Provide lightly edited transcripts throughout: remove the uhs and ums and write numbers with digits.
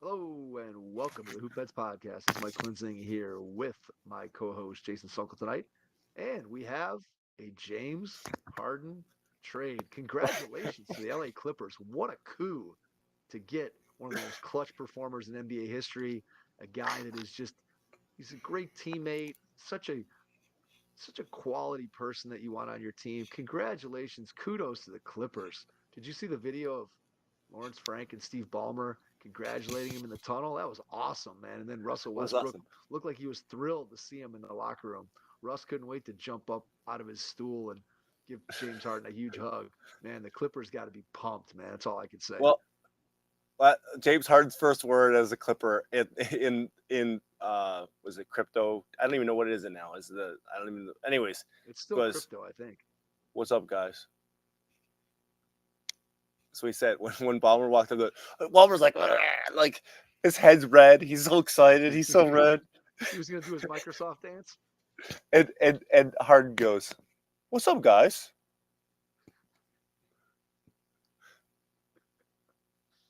Hello and welcome to the Hoop Bets Podcast. It's Mike Klinzing here with my co-host Jason Sunkel tonight, and we have a James Harden trade. Congratulations to the LA Clippers! What a coup to get one of the most clutch performers in NBA history. A guy that is just—he's a great teammate, such a quality person that you want on your team. Congratulations, kudos to the Clippers. Did you see the video of Lawrence Frank and Steve Ballmer congratulating him in the tunnel? That was awesome, man. And then Russell It was Westbrook awesome. looked like he was thrilled to see him in the locker room. Russ couldn't wait to jump up out of his stool and give James Harden a huge hug. Man, the Clippers got to be pumped, man. That's all I can say. Well, James Harden's first word as a Clipper in was it crypto? I don't even know what it is now. Is the I don't even know. Anyways, It's still was crypto, I think. what's up, guys? So he said when Ballmer walked up, Ballmer's like his head's red. He's so excited. He's so red. He was going to do his Microsoft dance. And Harden goes, "What's up, guys?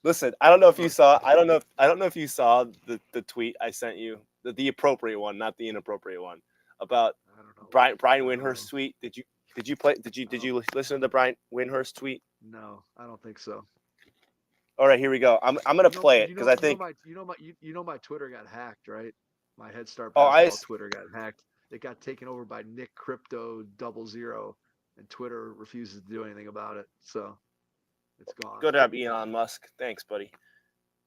Listen, I don't know if you Oh, saw. I don't know if you saw the tweet I sent you, the appropriate one, not the inappropriate one, about I don't know. Brian I don't Windhorst's know. tweet. Did you play? Did Oh, you listen to the Brian Windhorst tweet? no, I don't think so. All right, here we go. I'm gonna You know, play it you because know, I you know think. my, you know my Twitter got hacked, right? My Head Start Oh, basketball Twitter got hacked. It got taken over by Nick Crypto 00, and Twitter refuses to do anything about it. So it's gone. good job, Elon Musk. Thanks, buddy.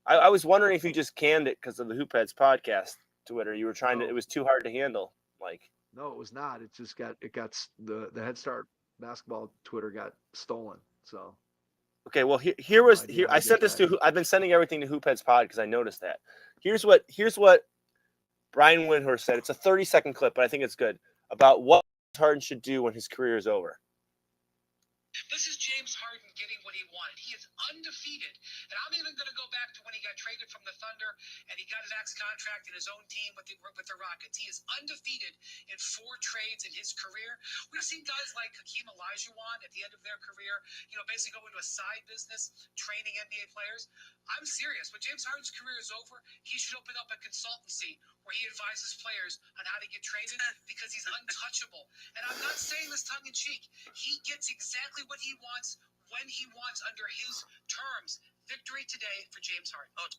I Yeah. was wondering if you just canned it because of the Hoopheads podcast Twitter. You were trying to. It No, was too hard to handle. Like, no, it was not. It just got the Head Start basketball Twitter got stolen. So okay, well I have no idea here. how I to get sent this that. to. I've been sending everything to Hoopheads Pod because I noticed that. Here's what Brian Windhorst said. It's a 30-second clip, but I think it's good about what Harden should do when his career is over. This is James Harden getting what he wanted. He is undefeated. And I'm even going to go back to when he got traded from the Thunder and he got his max contract in his own team with the Rockets. He is undefeated in 4 trades in his career. We've seen guys like Hakeem Olajuwon at the end of their career, basically go into a side business training NBA players. I'm serious. When James Harden's career is over, he should open up a consultancy where he advises players on how to get traded because he's untouchable. And I'm not saying this tongue in cheek. He gets exactly what he wants when he wants under his terms. Victory today for James Harden. Oh,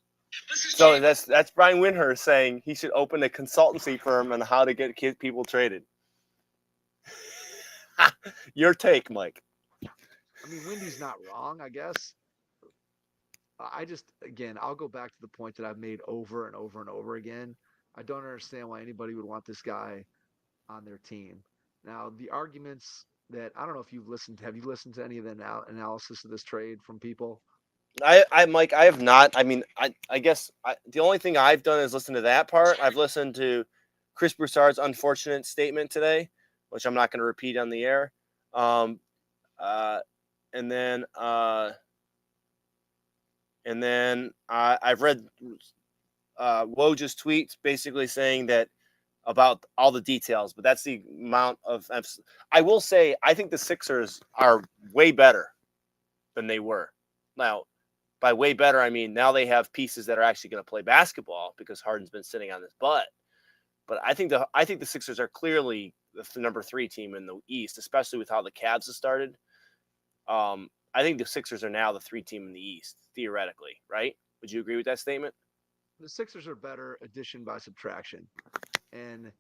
this is So James. that's Brian Windhorst saying he should open a consultancy firm on how to get people traded. Your take, Mike. I mean, Wendy's not wrong, I guess. I just, again, I'll go back to the point that I've made over and over and over again. I don't understand why anybody would want this guy on their team. Now, the arguments that I don't know if have you listened to any of the analysis of this trade from people? Mike, I have not. I mean, I guess the only thing I've done is listen to that part. I've listened to Chris Broussard's unfortunate statement today, which I'm not going to repeat on the air. Um, uh, and then I've read Woj's tweets basically saying that about all the details, but that's the amount of. I will say, I think the Sixers are way better than they were. Now, by way better, I mean now they have pieces that are actually going to play basketball because Harden's been sitting on his butt. But I think the Sixers are clearly the number 3 team in the East, especially with how the Cavs have started. I think the Sixers are now the 3 team in the East theoretically, right? Would you agree with that statement? The Sixers are better addition by subtraction. And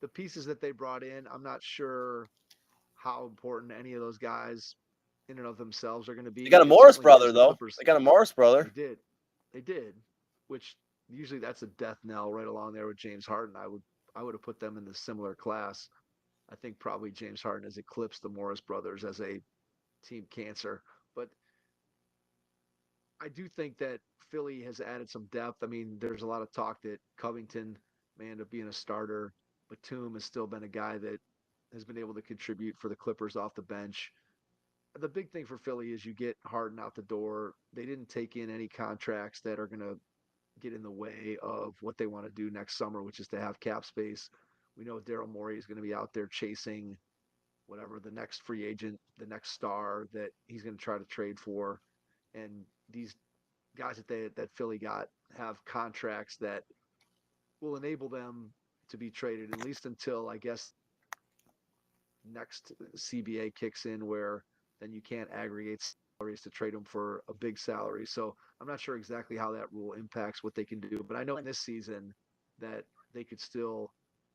the pieces that they brought in, I'm not sure how important any of those guys in and of themselves are going to They be. got a It Morris certainly gives brother the though. Clippers. They got a Morris They brother. did. They did, which usually that's a death knell right along there with James Harden. I would have put them in the similar class. I think probably James Harden has eclipsed the Morris brothers as a team cancer. But I do think that Philly has added some depth. I mean, there's a lot of talk that Covington may end up being a starter. Batum has still been a guy that has been able to contribute for the Clippers off the bench. The big thing for Philly is you get Harden out the door. They didn't take in any contracts that are going to get in the way of what they want to do next summer, which is to have cap space. We know Daryl Morey is going to be out there chasing whatever the next free agent, the next star that he's going to try to trade for. And guys that Philly got have contracts that will enable them to be traded at least until I guess next CBA kicks in, where then you can't aggregate salaries to trade them for a big salary. So I'm not sure exactly how that rule impacts what they can do, but I know in this season that they could still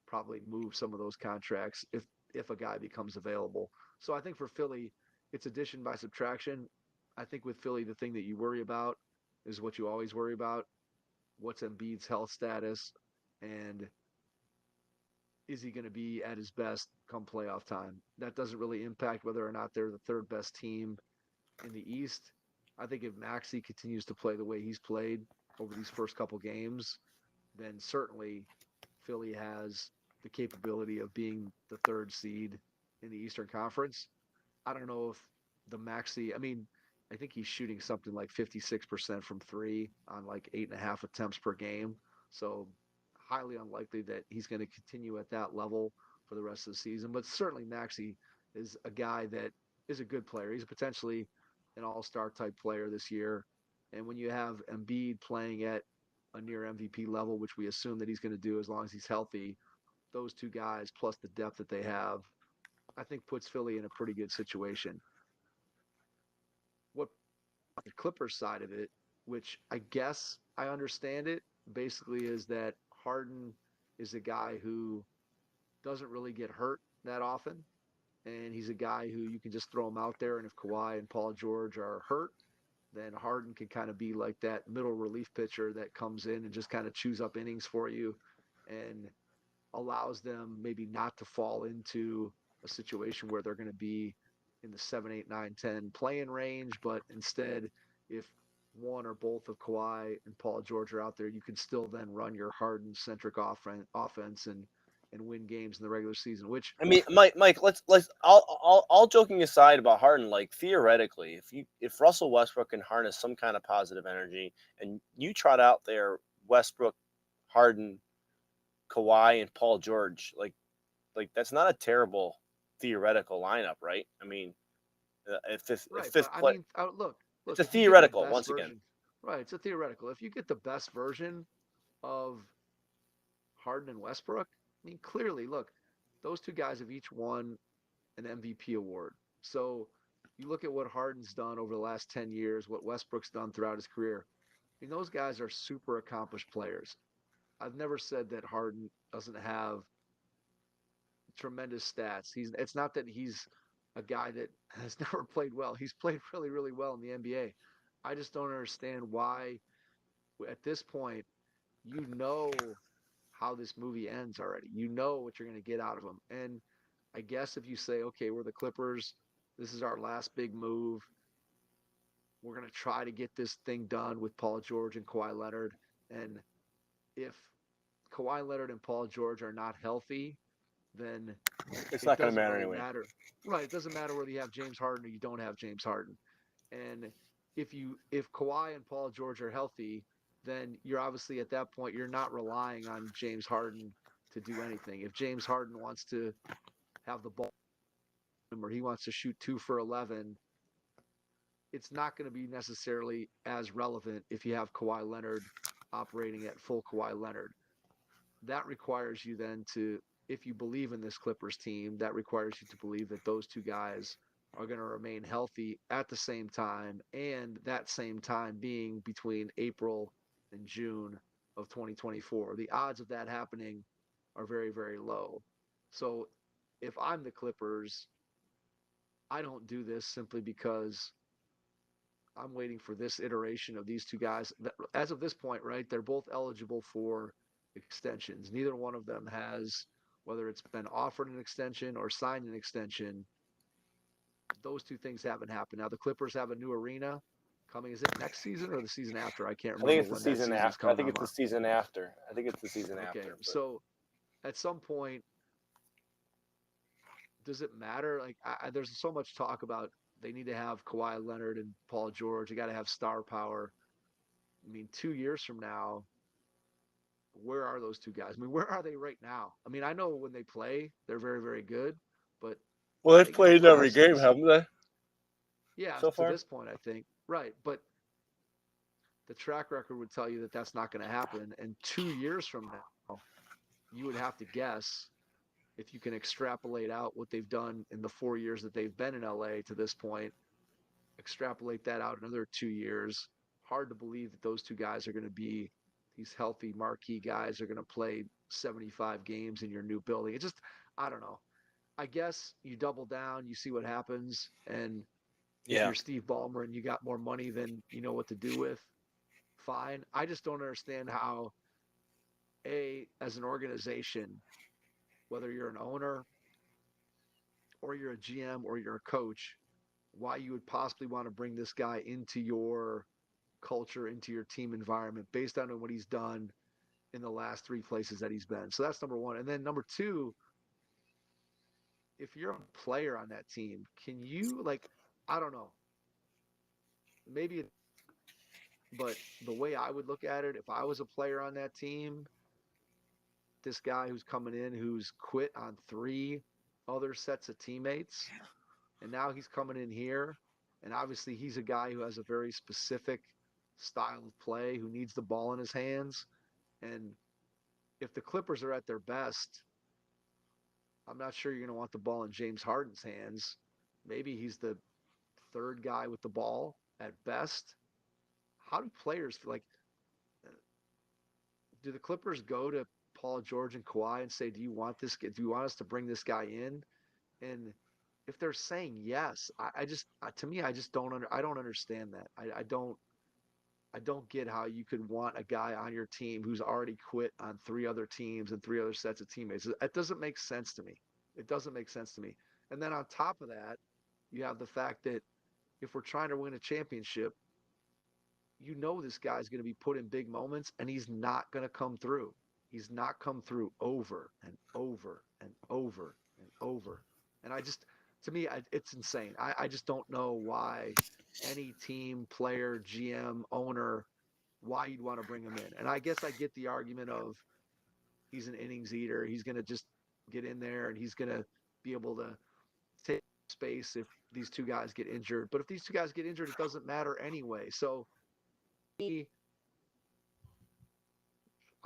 probably move some of those contracts if a guy becomes available. So I think for Philly, it's addition by subtraction. I think with Philly, the thing that you worry about is what you always worry about. What's Embiid's health status, and is he going to be at his best come playoff time? That doesn't really impact whether or not they're the third best team in the East. I think if Maxey continues to play the way he's played over these first couple games, then certainly Philly has the capability of being the third seed in the Eastern Conference. I don't know if the Maxey, I mean, I think he's shooting something like 56% from three on like 8.5 attempts per game. So highly unlikely that he's going to continue at that level for the rest of the season. But certainly Maxey is a guy that is a good player. He's potentially an all-star type player this year. And when you have Embiid playing at a near MVP level, which we assume that he's going to do as long as he's healthy, those two guys plus the depth that they have, I think puts Philly in a pretty good situation. What the Clippers side of it, which I guess I understand it, basically is that Harden is a guy who doesn't really get hurt that often. And he's a guy who you can just throw him out there. And if Kawhi and Paul George are hurt, then Harden can kind of be like that middle relief pitcher that comes in and just kind of chews up innings for you and allows them maybe not to fall into a situation where they're going to be in the 7, 8, 9, 10 playing range. But instead, if one or both of Kawhi and Paul George are out there, you can still then run your Harden-centric offense and win games in the regular season, which I mean, Mike, let's all joking aside about Harden, like theoretically, if Russell Westbrook can harness some kind of positive energy, and you trot out there Westbrook, Harden, Kawhi, and Paul George, like that's not a terrible theoretical lineup, right? I mean, if right. fifth But I play, mean, look, it's a if you get the theoretical best once version, again. right? It's a theoretical. If you get the best version of Harden and Westbrook, I mean, clearly, look, those two guys have each won an MVP award. So you look at what Harden's done over the last 10 years, what Westbrook's done throughout his career. I mean, those guys are super accomplished players. I've never said that Harden doesn't have tremendous stats. It's not that he's a guy that has never played well. He's played really, really well in the NBA. I just don't understand why at this point you know how this movie ends already. You know what you're going to get out of him. And I guess if you say, okay, we're the Clippers, this is our last big move. We're going to try to get this thing done with Paul George and Kawhi Leonard. And if Kawhi Leonard and Paul George are not healthy, then It's it not going to doesn't matter really anyway. matter. Right. It doesn't matter whether you have James Harden or you don't have James Harden. And if Kawhi and Paul George are healthy, then you're obviously at that point you're not relying on James Harden to do anything. If James Harden wants to have the ball or he wants to shoot 2 for 11, it's not going to be necessarily as relevant if you have Kawhi Leonard operating at full Kawhi Leonard. That requires you then to, if you believe in this Clippers team, that requires you to believe that those two guys are going to remain healthy at the same time, and that same time being between April and June of 2024. The odds of that happening are very, very low. So if I'm the Clippers, I don't do this simply because I'm waiting for this iteration of these two guys. As of this point, right, they're both eligible for extensions. Neither one of them has, whether it's been offered an extension or signed an extension, those two things haven't happened. Now the Clippers have a new arena coming. Is it next season or the season after? I can't I think remember it's the when that season season's after. I coming think it's the on. season after. I think it's the season Okay, after. But. so at some point, does it matter? Like, there's so much talk about they need to have Kawhi Leonard and Paul George. They got to have star power. I mean, 2 years from now, where are those two guys? I mean, where are they right now? I mean, I know when they play, they're very, very good, but Well, are they've they going to played every last game, haven't they? Yeah, So to far. this point, I think. Right. But the track record would tell you that that's not going to happen. And 2 years from now, you would have to guess, if you can extrapolate out what they've done in the 4 years that they've been in LA to this point, extrapolate that out another 2 years. Hard to believe that those two guys are going to be these healthy marquee guys are going to play 75 games in your new building. It just, I don't know. I guess you double down, you see what happens, and if Yeah. you're Steve Ballmer and you got more money than you know what to do with, fine. I just don't understand how, as an organization, whether you're an owner or you're a GM or you're a coach, why you would possibly want to bring this guy into your culture, into your team environment based on what he's done in the last three places that he's been. So that's number one. And then number two, if you're a player on that team, can you, like, I don't know, maybe, but the way I would look at it, if I was a player on that team, this guy who's coming in, who's quit on three other sets of teammates, and now he's coming in here, and obviously he's a guy who has a very specific style of play, who needs the ball in his hands. And if the Clippers are at their best, I'm not sure you're going to want the ball in James Harden's hands. Maybe he's the third guy with the ball at best. How do players feel like? Do the Clippers go to Paul George and Kawhi and say, "Do you want this? Do you want us to bring this guy in?" And if they're saying yes, I just, to me, I just don't I don't understand that. I don't get how you could want a guy on your team who's already quit on three other teams and three other sets of teammates. It doesn't make sense to me. It doesn't make sense to me. And then on top of that, you have the fact that if we're trying to win a championship, you know this guy's going to be put in big moments and he's not going to come through. He's not come through over and over and over and over. And I just, to me, it's insane. I just don't know why any team, player, GM, owner, why you'd want to bring him in. And I guess I get the argument of he's an innings eater. He's going to just get in there and he's going to be able to take space if these two guys get injured. But if these two guys get injured, it doesn't matter anyway. So I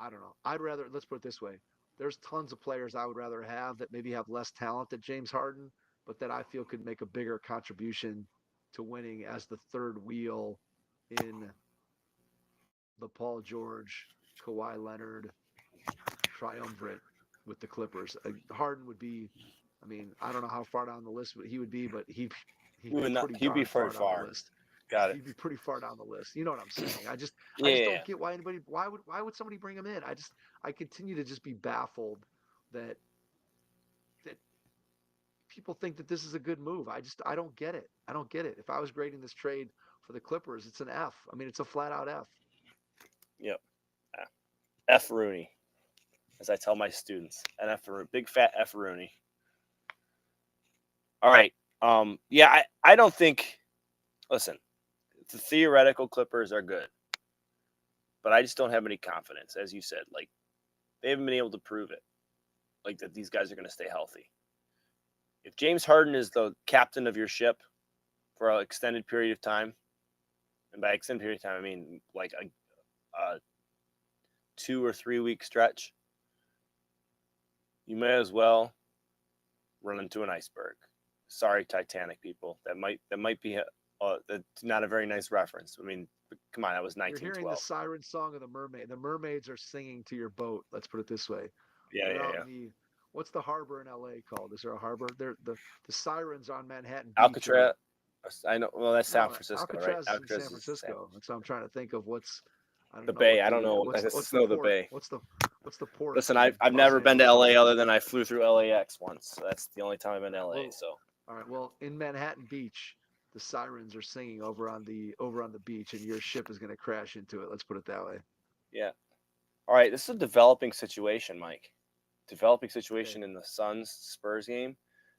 don't know. I'd rather, let's put it this way. There's tons of players I would rather have that maybe have less talent than James Harden, but that I feel could make a bigger contribution to winning as the third wheel in the Paul George, Kawhi Leonard triumvirate with the Clippers. Harden would be, I mean, I don't know how far down the list he would be, but he'd be pretty far down the list. Got it. He'd be pretty far down the list. You know what I'm saying? I just Yeah. don't get why would somebody bring him in? I continue to just be baffled that people think that this is a good move. I don't get it. I don't get it. If I was grading this trade for the Clippers, it's an F. I mean, it's a flat out F. Yep. F Rooney, as I tell my students, an F, big fat F Rooney. All right. Yeah, I don't think. Listen, the theoretical Clippers are good, but I just don't have any confidence, as you said. Like, they haven't been able to prove it, like that these guys are going to stay healthy. If James Harden is the captain of your ship for an extended period of time, and by extended period of time, I mean like a 2 or 3 week stretch, you may as well run into an iceberg. Sorry, Titanic people. That might be that's not a very nice reference. I mean, come on, that was 1912. You're hearing the siren song of the mermaid. The mermaids are singing to your boat. Let's put it this way. Yeah. What's the harbor in LA called? Is there a harbor? The sirens on Manhattan Beach. Alcatraz. I know. Well, that's San Francisco, Alcatraz right? is in San Francisco. So I'm trying to think of what's the Bay. I don't know. What's the Bay. What's the port? Listen, I've never been to LA other than I flew through LAX once. So that's the only time I've been in LA. So. All right. Well, in Manhattan Beach, the sirens are singing over on the beach, and your ship is going to crash into it. Let's put it that way. Yeah. All right. This is a developing situation, Mike. Developing situation in the Suns-Spurs game.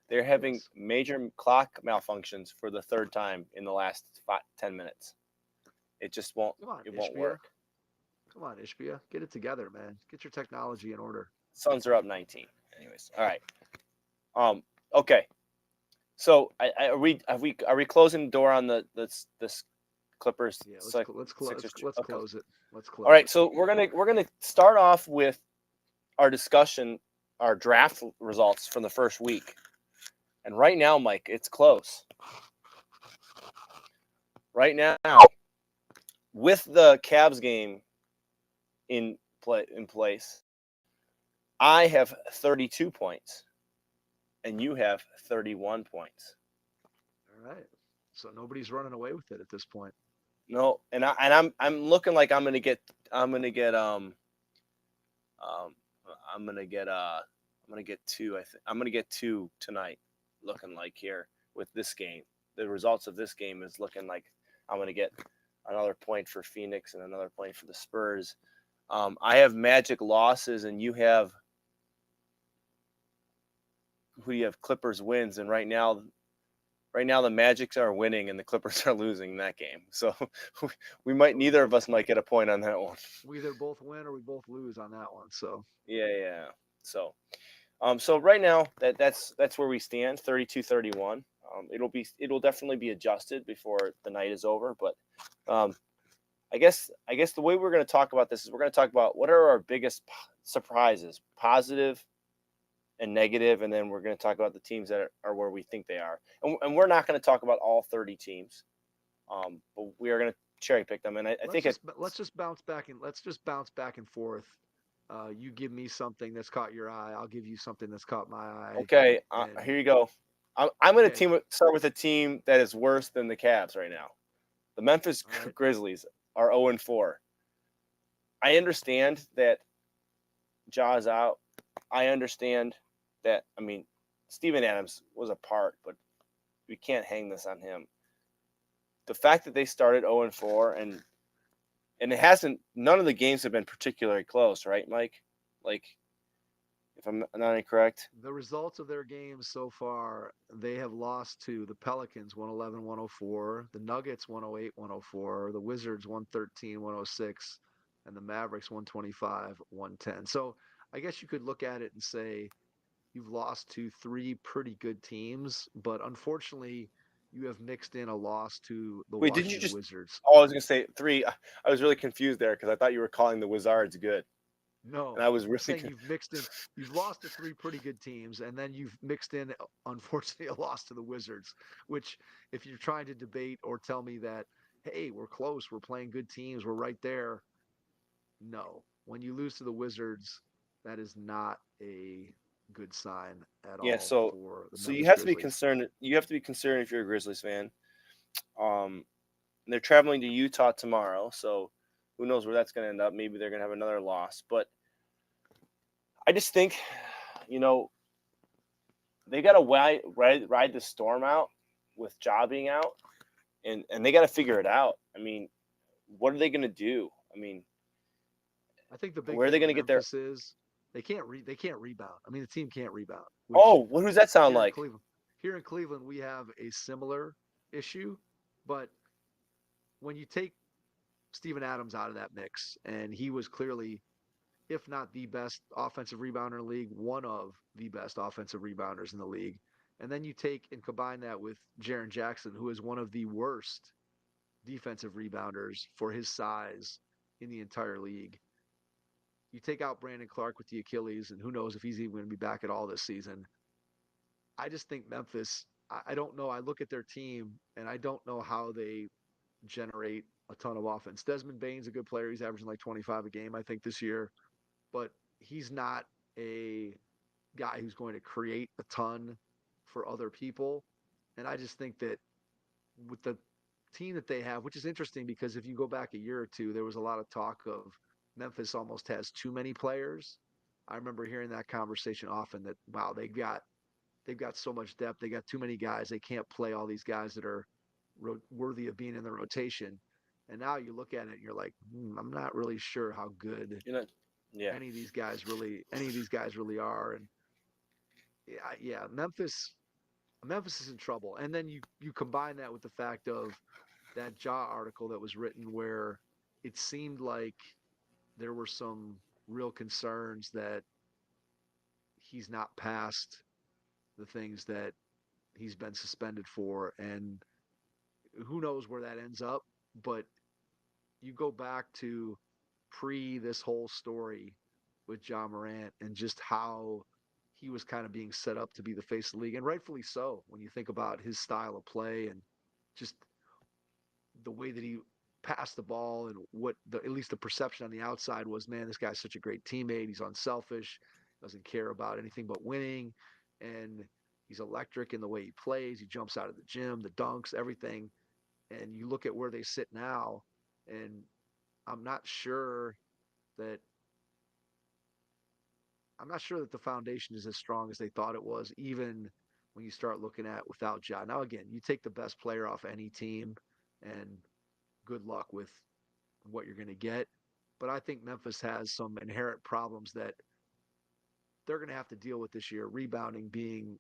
They're having major clock malfunctions for the third time in the last 10 minutes. It just won't. It won't work. Come on, Ishbia, get it together, man. Get your technology in order. Suns are up 19. Anyways, all right. Okay. So are we closing the door on this Clippers. Yeah, Sixers. let's Okay. close it. Let's close All right, it. so we're gonna start off with our discussion, our draft results from the first week. And right now, Mike, it's close. Right now, with the Cavs game in place, I have 32 points, and you have 31 points. All right. So nobody's running away with it at this point. No, I'm looking like I'm gonna get um I'm gonna get two. I'm gonna get two tonight. Looking like here with this game, the results of this game is looking like I'm gonna get another point for Phoenix and another point for the Spurs. I have Magic losses, and you have Clippers wins, and right now the Magics are winning and the Clippers are losing that game. So neither of us might get a point on that one. We either both win or we both lose on that one. So Yeah. So so right now that's where we stand, 32-31. It'll definitely be adjusted before the night is over, but I guess the way we're going to talk about this is we're going to talk about what are our biggest surprises, positive and negative, and then we're going to talk about the teams that are where we think they are. And we're not going to talk about all 30 teams, but we are going to cherry pick them. And I think let's just bounce back and forth. You give me something that's caught your eye. I'll give you something that's caught my eye. Okay, And here you go. I'm going okay. to start with a team that is worse than the Cavs right now. The Memphis All right. Grizzlies are 0-4. I understand that Ja's out. I understand that. I mean, Steven Adams was a part, but we can't hang this on him. The fact that they started 0-4 and it hasn't. None of the games have been particularly close, right, Mike? Like, if I'm not incorrect. The results of their games so far, they have lost to the Pelicans 111-104, the Nuggets 108-104, the Wizards 113-106, and the Mavericks 125-110. So I guess you could look at it and say you've lost to three pretty good teams, but unfortunately you have mixed in a loss to the Wait, didn't you Washington just? Wizards. Oh, I was gonna say 3. I was really confused there because I thought you were calling the Wizards good, and No, I was I'm really saying you've lost to three pretty good teams, and then you've mixed in, unfortunately, a loss to the Wizards, which if you're trying to debate or tell me that, hey, we're close, we're playing good teams, we're right there. No, when you lose to the Wizards, that is not a good sign at yeah. all So for the you Memphis have to be Grizzlies. concerned. You have to be concerned if you're a Grizzlies fan. They're traveling to Utah tomorrow, so who knows where that's going to end up? Maybe they're going to have another loss, but I just think, they got to ride the storm out with Ja being out, and they got to figure it out. I mean, what are they going to do? I mean, I think the big where are thing they with going to get their? Memphis is they can't rebound. I mean, the team can't rebound, which Oh, what does that sound here in like? Cleveland, here in Cleveland, we have a similar issue, but when you take Steven Adams out of that mix, and he was clearly, if not the best offensive rebounder in the league, one of the best offensive rebounders in the league. And then you take and combine that with Jaren Jackson, who is one of the worst defensive rebounders for his size in the entire league. You take out Brandon Clark with the Achilles, and who knows if he's even going to be back at all this season. I just think Memphis, I don't know. I look at their team, and I don't know how they generate a ton of offense. Desmond Bane's a good player. He's averaging like 25 a game, I think, this year, but he's not a guy who's going to create a ton for other people. And I just think that with the team that they have, which is interesting because if you go back a year or two, there was a lot of talk of Memphis almost has too many players. I remember hearing that conversation often that, wow, they've got so much depth. They got too many guys. They can't play all these guys that are worthy of being in the rotation. And now you look at it and you're like, I'm not really sure how good Yeah. any of these guys really are. And yeah, Memphis is in trouble. And then you combine that with the fact of that Ja article that was written where it seemed like there were some real concerns that he's not past the things that he's been suspended for, and who knows where that ends up. but you go back to pre this whole story with John Morant and just how he was kind of being set up to be the face of the league, and rightfully so when you think about his style of play and just the way that he passed the ball and what at least the perception on the outside was, man, this guy's such a great teammate. He's unselfish, doesn't care about anything but winning, and he's electric in the way he plays. He jumps out of the gym, the dunks, everything. And you look at where they sit now, and I'm not sure that the foundation is as strong as they thought it was, even when you start looking at without Ja. Now, again, you take the best player off any team, and good luck with what you're going to get. But I think Memphis has some inherent problems that they're going to have to deal with this year. Rebounding being,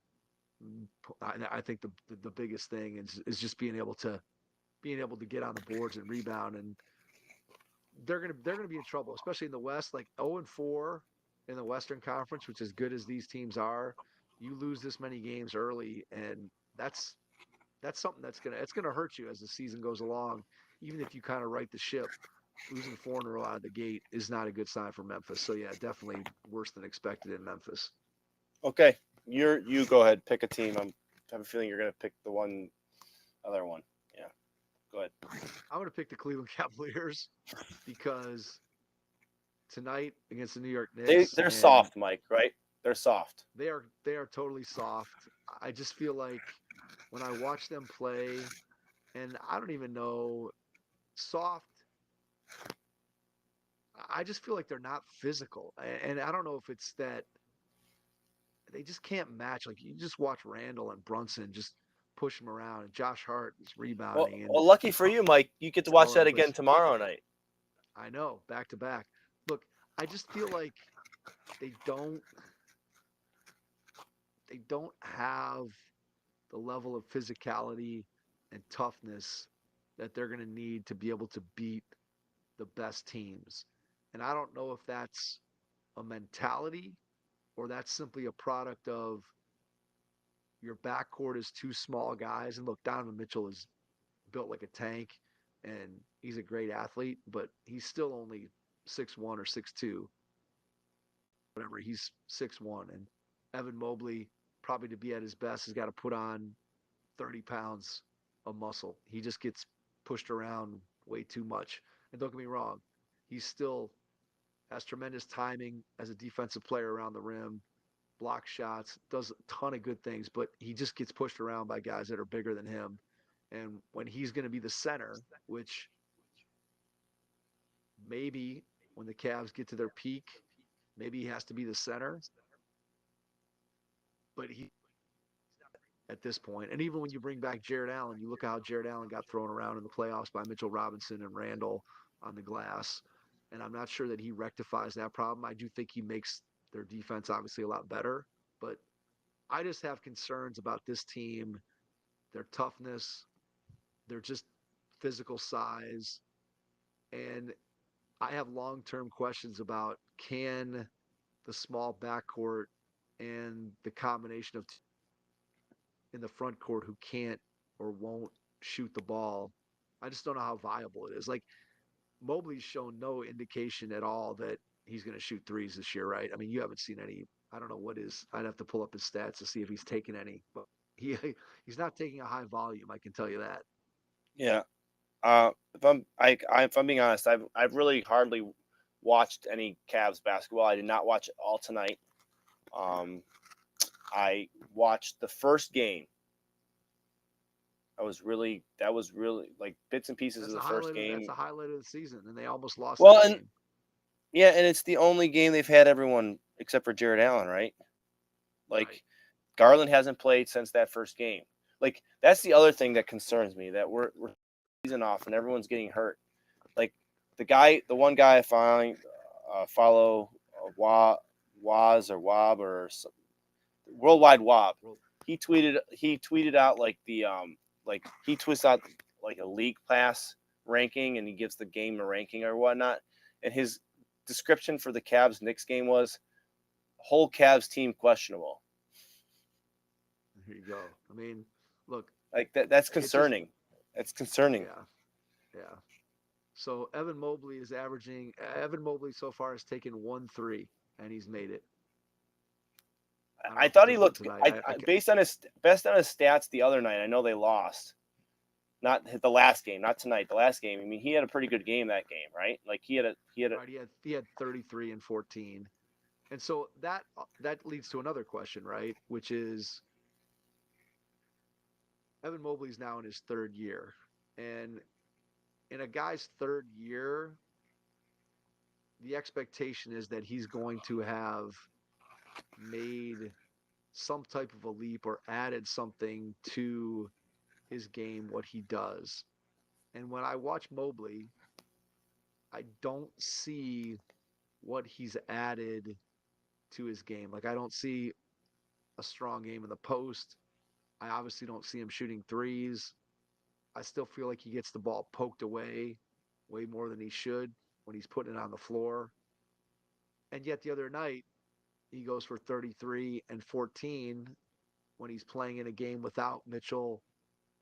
I think the biggest thing is just being able to get on the boards and rebound, and they're gonna be in trouble, especially in the West. Like 0-4 in the Western Conference, which is good as these teams are, you lose this many games early, and that's something it's gonna hurt you as the season goes along. Even if you kind of right the ship, losing 4 in a row out of the gate is not a good sign for Memphis. So yeah, definitely worse than expected in Memphis. Okay, you go ahead, pick a team. I have a feeling you're gonna pick the other one. Yeah, go ahead. I'm gonna pick the Cleveland Cavaliers because tonight against the New York Knicks, They're soft, Mike. Right? They're soft. They are totally soft. I just feel like when I watch them play, and I don't even know soft. I just feel like they're not physical, and I don't know if it's that they just can't match. Like you just watch Randall and Brunson just push them around, and Josh Hart is rebounding. And Lucky for you, Mike, you get to watch that again tomorrow night. I know, back to back. Look, I just feel like they don't have the level of physicality and toughness that they're going to need to be able to beat the best teams. And I don't know if that's a mentality or that's simply a product of your backcourt is two small guys. And look, Donovan Mitchell is built like a tank and he's a great athlete, but he's still only 6'1" or 6'2", whatever. He's 6'1", and Evan Mobley, probably to be at his best, has got to put on 30 pounds of muscle. He just gets pushed around way too much. And don't get me wrong, he still has tremendous timing as a defensive player around the rim, blocks shots, does a ton of good things, but he just gets pushed around by guys that are bigger than him. And when he's going to be the center, which maybe when the Cavs get to their peak, maybe he has to be the center. But he at this point, and even when you bring back Jared Allen, you look at how Jared Allen got thrown around in the playoffs by Mitchell Robinson and Randall on the glass. And I'm not sure that he rectifies that problem. I do think he makes their defense obviously a lot better, but I just have concerns about this team, their toughness, their just physical size. And I have long-term questions about can the small backcourt and the combination of in the front court who can't or won't shoot the ball. I just don't know how viable it is. Like Mobley's shown no indication at all that he's going to shoot threes this year, right? I mean, you haven't seen any. I don't know what is. I'd have to pull up his stats to see if he's taken any, but he's not taking a high volume. I can tell you that. Yeah. If I'm being honest, I've really hardly watched any Cavs basketball. I did not watch it all tonight. I watched the first game. That was really like bits and pieces of the first game. That's a highlight of the season, and they almost lost. Well, and yeah, and it's the only game they've had everyone except for Jared Allen, right? Like right. Garland hasn't played since that first game. Like that's the other thing that concerns me, that we're season off and everyone's getting hurt. Like the one guy I follow Waz or Wob or Worldwide Wob. He tweeted out like the like he twists out like a league pass ranking and he gives the game a ranking or whatnot. And his description for the Cavs Knicks game was whole Cavs team questionable. Here you go. I mean, look, like that's concerning. That's concerning. Yeah. So Evan Mobley so far has taken 1 3 and he's made it. I don't know I if thought he he took one looked tonight. based on his stats the other night. I know they lost. Not the last game, not tonight. The last game. I mean, he had a pretty good game that game, right? Like he had a Right, he had 33 and 14. And so that leads to another question, right? Which is Evan Mobley's now in his third year. And in a guy's third year, the expectation is that he's going to have made some type of a leap or added something to his game, what he does. And when I watch Mobley, I don't see what he's added to his game. Like, I don't see a strong game in the post. I obviously don't see him shooting threes. I still feel like he gets the ball poked away way more than he should when he's putting it on the floor. And yet the other night, he goes for 33 and 14 when he's playing in a game without Mitchell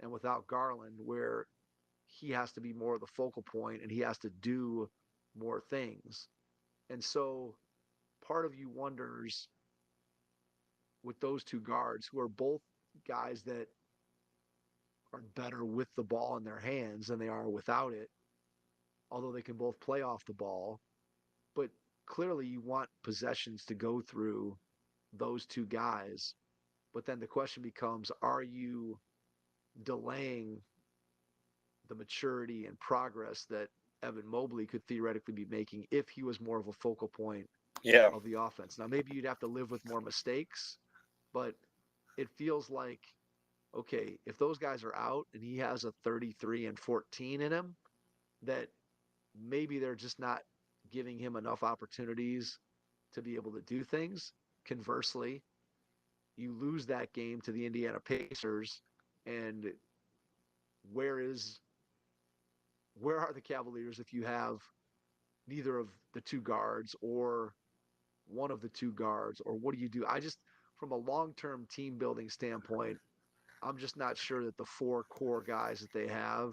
and without Garland, where he has to be more of the focal point and he has to do more things. And so part of you wonders with those two guards, who are both guys that are better with the ball in their hands than they are without it, although they can both play off the ball. But clearly, you want possessions to go through those two guys. But then the question becomes, are you delaying the maturity and progress that Evan Mobley could theoretically be making if he was more of a focal point yeah. of the offense? Now, maybe you'd have to live with more mistakes, but it feels like, okay, if those guys are out and he has a 33 and 14 in him, that maybe they're just not giving him enough opportunities to be able to do things. Conversely, you lose that game to the Indiana Pacers, and where are the Cavaliers if you have neither of the two guards or one of the two guards, or what do you do? I just, from a long-term team building standpoint, I'm just not sure that the four core guys that they have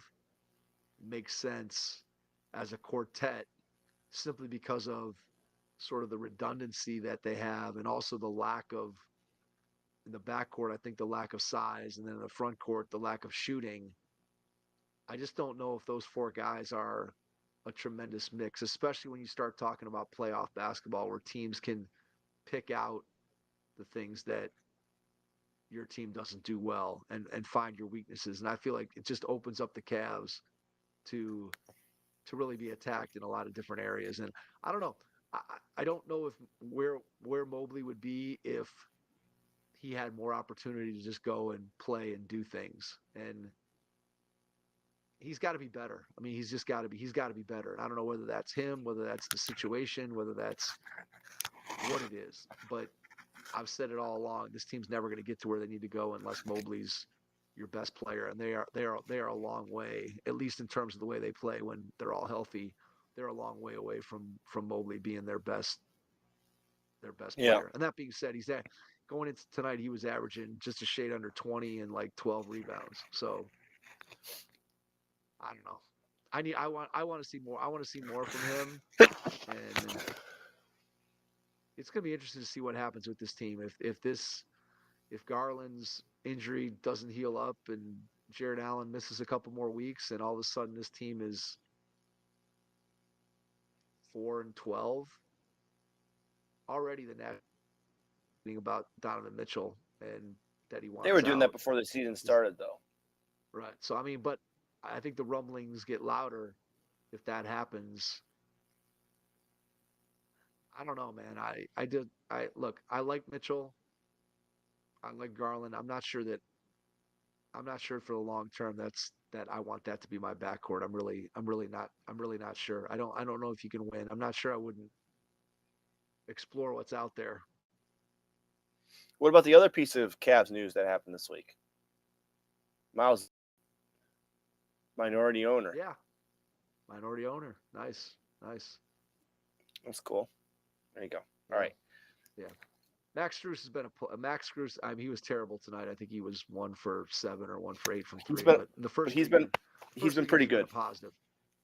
make sense as a quartet, simply because of sort of the redundancy that they have, and also the lack of, in the backcourt, I think the lack of size, and then in the front court, the lack of shooting. I just don't know if those four guys are a tremendous mix, especially when you start talking about playoff basketball where teams can pick out the things that your team doesn't do well and find your weaknesses. And I feel like it just opens up the Cavs to really be attacked in a lot of different areas. And I don't know. I don't know if where Mobley would be if he had more opportunity to just go and play and do things. And he's got to be better. I mean, he's got to be better. And I don't know whether that's him, whether that's the situation, whether that's what it is. But I've said it all along. This team's never going to get to where they need to go unless Mobley's your best player, and they are a long way, at least in terms of the way they play when they're all healthy. They're a long way away from Mobley being their best Yeah. player. And that being said, going into tonight, he was averaging just a shade under 20 and like 12 rebounds. So I don't know. I want to see more. I want to see more from him, and it's going to be interesting to see what happens with this team. If Garland's injury doesn't heal up and Jared Allen misses a couple more weeks, and all of a sudden this team is 4-12, already the national about Donovan Mitchell and that he wants. They were doing out. that before the season started, though. Right. So I mean, but I think the rumblings get louder if that happens. I don't know, man. I like Mitchell. I like Garland. I'm not sure for the long term that I want that to be my backcourt. I'm really not sure. I don't know if you can win. I'm not sure I wouldn't explore what's out there. What about the other piece of Cavs news that happened this week? Miles, minority owner. Yeah. Minority owner. Nice. That's cool. There you go. All right. Yeah. Max Strus has been Max Strus. I mean, he was terrible tonight. I think he was 1 for 7 or 1 for 8 from three. But in the first, he's been pretty good. Positive.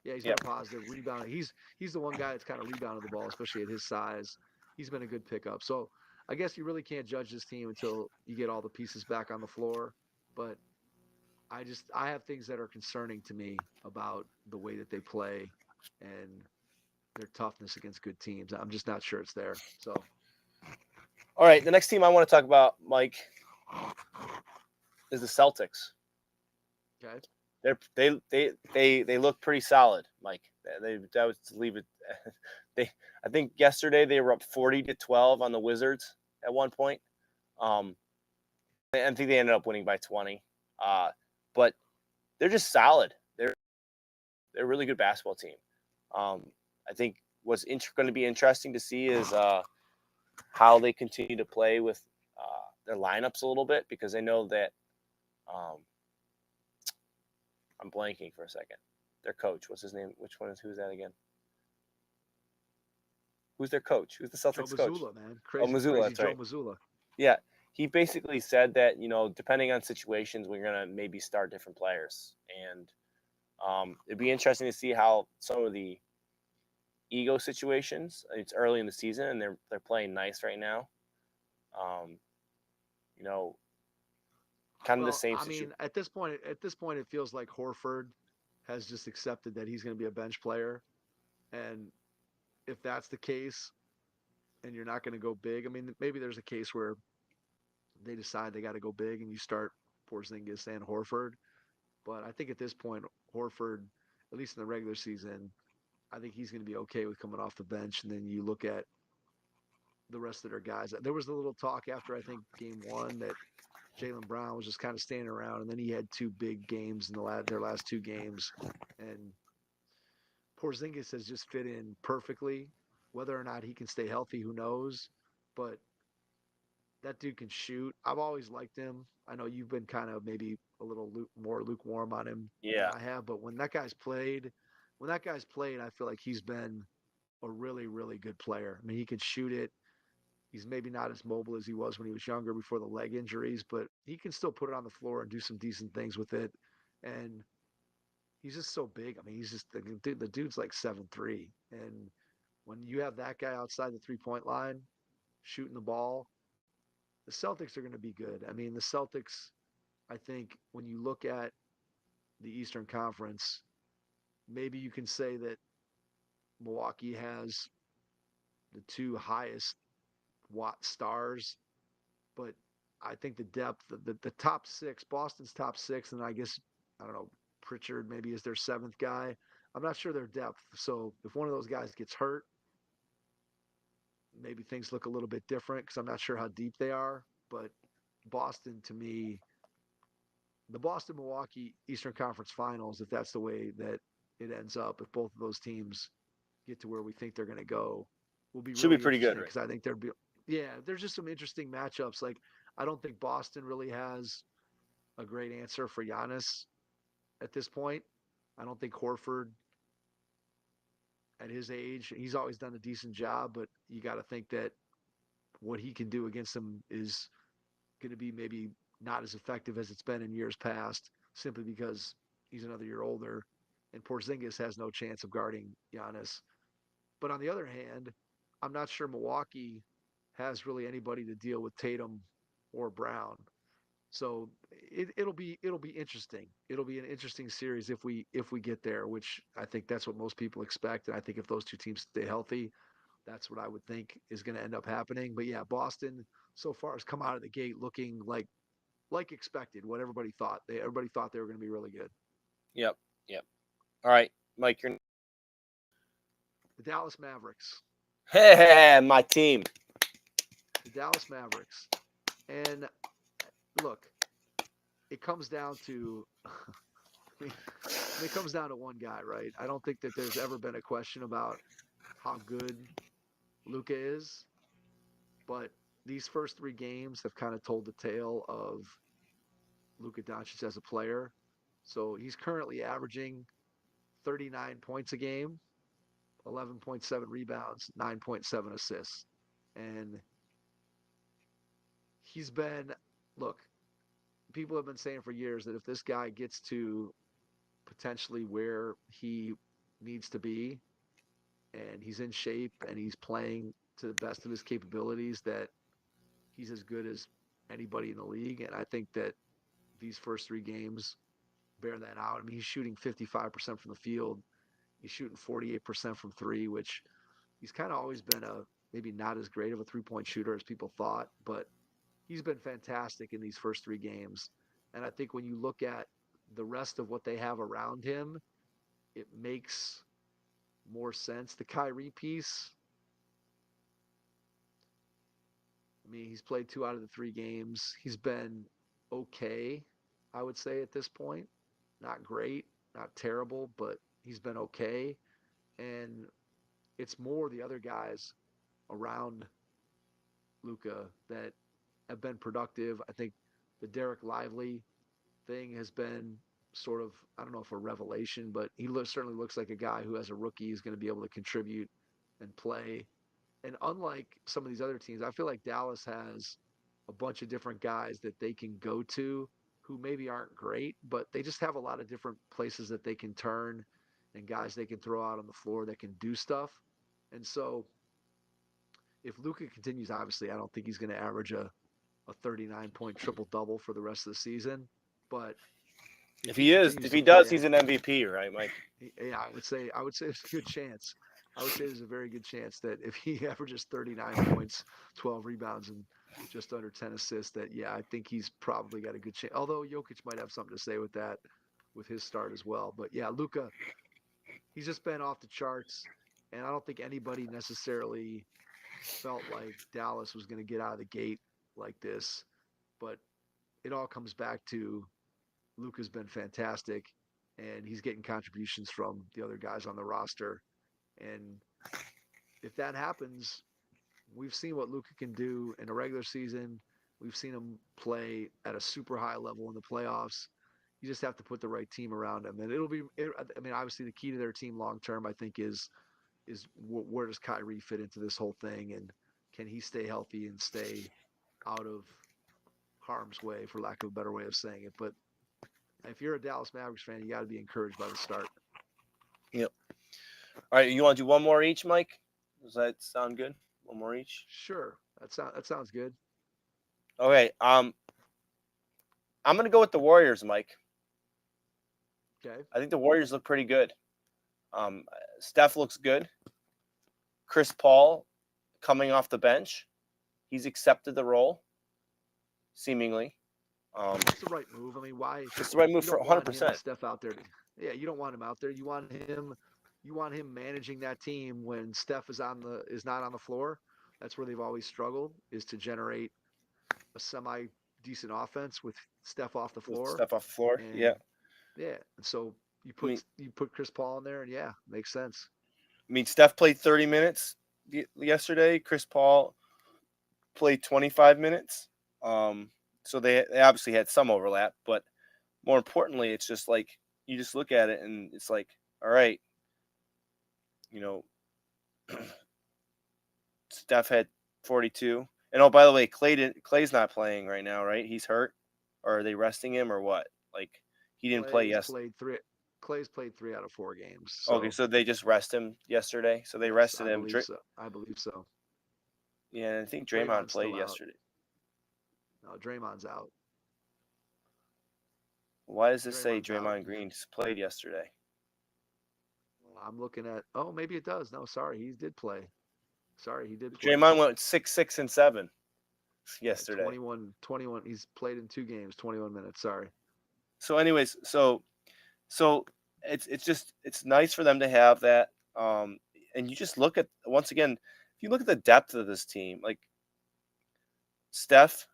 Yeah, he's been Yep. a positive rebounder. He's the one guy that's kind of rebounded the ball, especially at his size. He's been a good pickup. So I guess you really can't judge this team until you get all the pieces back on the floor. But I have things that are concerning to me about the way that they play and their toughness against good teams. I'm just not sure it's there. So All right, the next team I want to talk about, Mike, is the Celtics. okay. They look pretty solid, Mike. That was to leave it. They I think yesterday they were up 40-12 on the Wizards at one point. Um, I think they ended up winning by 20. But they're just solid. They're a really good basketball team. I think what's going to be interesting to see is how they continue to play with their lineups a little bit, because I know that I'm blanking for a second. Their coach, what's his name? Who's that again? Who's their coach? Who's the Joe Celtics coach? Mazzulla, man. Oh, Crazy, Missoula. crazy That's Joe right. Mazzulla. Yeah, he basically said that, depending on situations, we're gonna maybe start different players, and it'd be interesting to see how some of the ego situations. It's early in the season, and they're playing nice right now. Um, you know, kind of the Well, same I situation. mean, at this point, it feels like Horford has just accepted that he's going to be a bench player, and if that's the case, and you're not going to go big, I mean, maybe there's a case where they decide they got to go big, and you start Porzingis and Horford. But I think at this point, Horford, at least in the regular season, I think he's going to be okay with coming off the bench. And then you look at the rest of their guys. There was a little talk after I think game one that Jaylen Brown was just kind of standing around, and then he had two big games in their last two games, and Porzingis has just fit in perfectly. Whether or not he can stay healthy, who knows? But that dude can shoot. I've always liked him. I know you've been kind of maybe a little more lukewarm on him than Yeah, I have, but when that guy's played, I feel like he's been a really, really good player. I mean, he can shoot it. He's maybe not as mobile as he was when he was younger before the leg injuries, but he can still put it on the floor and do some decent things with it. And he's just so big. I mean, he's just the dude's like 7'3", and when you have that guy outside the 3-point line shooting the ball, the Celtics are going to be good. I mean, the Celtics, I think when you look at the Eastern Conference, maybe you can say that Milwaukee has the two highest watt stars, but I think the depth, the top six, Boston's top six, and I guess, I don't know, Pritchard maybe is their seventh guy. I'm not sure their depth. So if one of those guys gets hurt, maybe things look a little bit different because I'm not sure how deep they are. But Boston, to me, the Boston Milwaukee Eastern Conference Finals, if that's the way that it ends up, if both of those teams get to where we think they're going to go, will be should be really pretty good, interesting right? because I think there'd be, yeah, there's just some interesting matchups. Like, I don't think Boston really has a great answer for Giannis at this point. I don't think Horford, at his age, he's always done a decent job, but you got to think that what he can do against him is going to be maybe not as effective as it's been in years past, simply because he's another year older, and Porzingis has no chance of guarding Giannis. But on the other hand, I'm not sure Milwaukee has really anybody to deal with Tatum or Brown. So it'll be interesting. It'll be an interesting series if we get there, which I think that's what most people expect. And I think if those two teams stay healthy, that's what I would think is going to end up happening. But yeah, Boston so far has come out of the gate looking like expected. What everybody thought they were going to be really good. Yep, yep. All right, Mike, you're The Dallas Mavericks. hey, my team. The Dallas Mavericks. And look, it comes down to it comes down to one guy, right? I don't think that there's ever been a question about how good Luka is, but these first three games have kind of told the tale of Luka Doncic as a player. So he's currently averaging 39 points a game, 11.7 rebounds, 9.7 assists. And he's been, look, people have been saying for years that if this guy gets to potentially where he needs to be, and he's in shape and he's playing to the best of his capabilities, that he's as good as anybody in the league. And I think that these first 3 games bear that out. I mean, he's shooting 55% from the field. He's shooting 48% from three, which he's kind of always been a maybe not as great of a 3-point shooter as people thought, but he's been fantastic in these first 3 games. And I think when you look at the rest of what they have around him, it makes more sense. The Kyrie piece, I mean, he's played 2 out of the 3 games. He's been okay, I would say, at this point. Not great, not terrible, but he's been okay. And it's more the other guys around Luka that have been productive. I think the Derek Lively thing has been sort of, I don't know if a revelation, but he certainly looks like a guy who, as a rookie, is going to be able to contribute and play. And unlike some of these other teams, I feel like Dallas has a bunch of different guys that they can go to who maybe aren't great, but they just have a lot of different places that they can turn and guys they can throw out on the floor that can do stuff. And so if Luka continues, obviously, I don't think he's going to average a 39-point triple double for the rest of the season. But If he he is, continues if to he does, play, he's an MVP, right, Mike? yeah, I would say there's a good chance. I would say there's a very good chance that if he averages 39 points, 12 rebounds, and just under 10 assists, that yeah, I think he's probably got a good chance. Although Jokic might have something to say with that, with his start as well. But yeah, Luka, he's just been off the charts, and I don't think anybody necessarily felt like Dallas was going to get out of the gate like this. But it all comes back to Luka's been fantastic, and he's getting contributions from the other guys on the roster. And if that happens, we've seen what Luka can do in a regular season. We've seen him play at a super high level in the playoffs. You just have to put the right team around him, and it'll be. I mean, obviously, the key to their team long term, I think, is where does Kyrie fit into this whole thing, and can he stay healthy and stay out of harm's way, for lack of a better way of saying it. But if you're a Dallas Mavericks fan, you got to be encouraged by the start. Yep. All right, you want to do one more each, Mike? Does that sound good? One more each. Sure, that sounds good. Okay. I'm gonna go with the Warriors, Mike. Okay. I think the Warriors look pretty good. Steph looks good. Chris Paul coming off the bench, he's accepted the role, seemingly. It's the right move. I mean, why? It's the right move You for don't want him 100%. and Steph out there. Yeah, you don't want him out there. You want him. You want him managing that team when Steph is not on the floor. That's where they've always struggled, is to generate a semi decent offense with Steph off the floor. Steph off the floor. And Yeah. yeah. And so you I mean, put Chris Paul in there, and yeah, makes sense. Steph played 30 minutes yesterday. Chris Paul played 25 minutes. So they obviously had some overlap, but more importantly, it's just like you just look at it and it's like, all right, Steph had 42. And oh, by the way, Clay's not playing right now, right? He's hurt, or are they resting him, or what? Like he didn't play yesterday. Clay's played 3 out of 4 games. So Okay, so they just rest him yesterday. So they rested him. I believe so. Yeah, I think Draymond played yesterday. No, Draymond's out. Why does this say Draymond's out. Draymond Green just played yesterday? Well, I'm looking at. Oh, maybe it does. No, sorry, he did play. Sorry, he did play. Draymond went 6, 6, and 7 yesterday. 21. He's played in 2 games, 21 minutes. Sorry. So, anyways, so it's nice for them to have that. And you just look at, once again, if you look at the depth of this team, like Steph,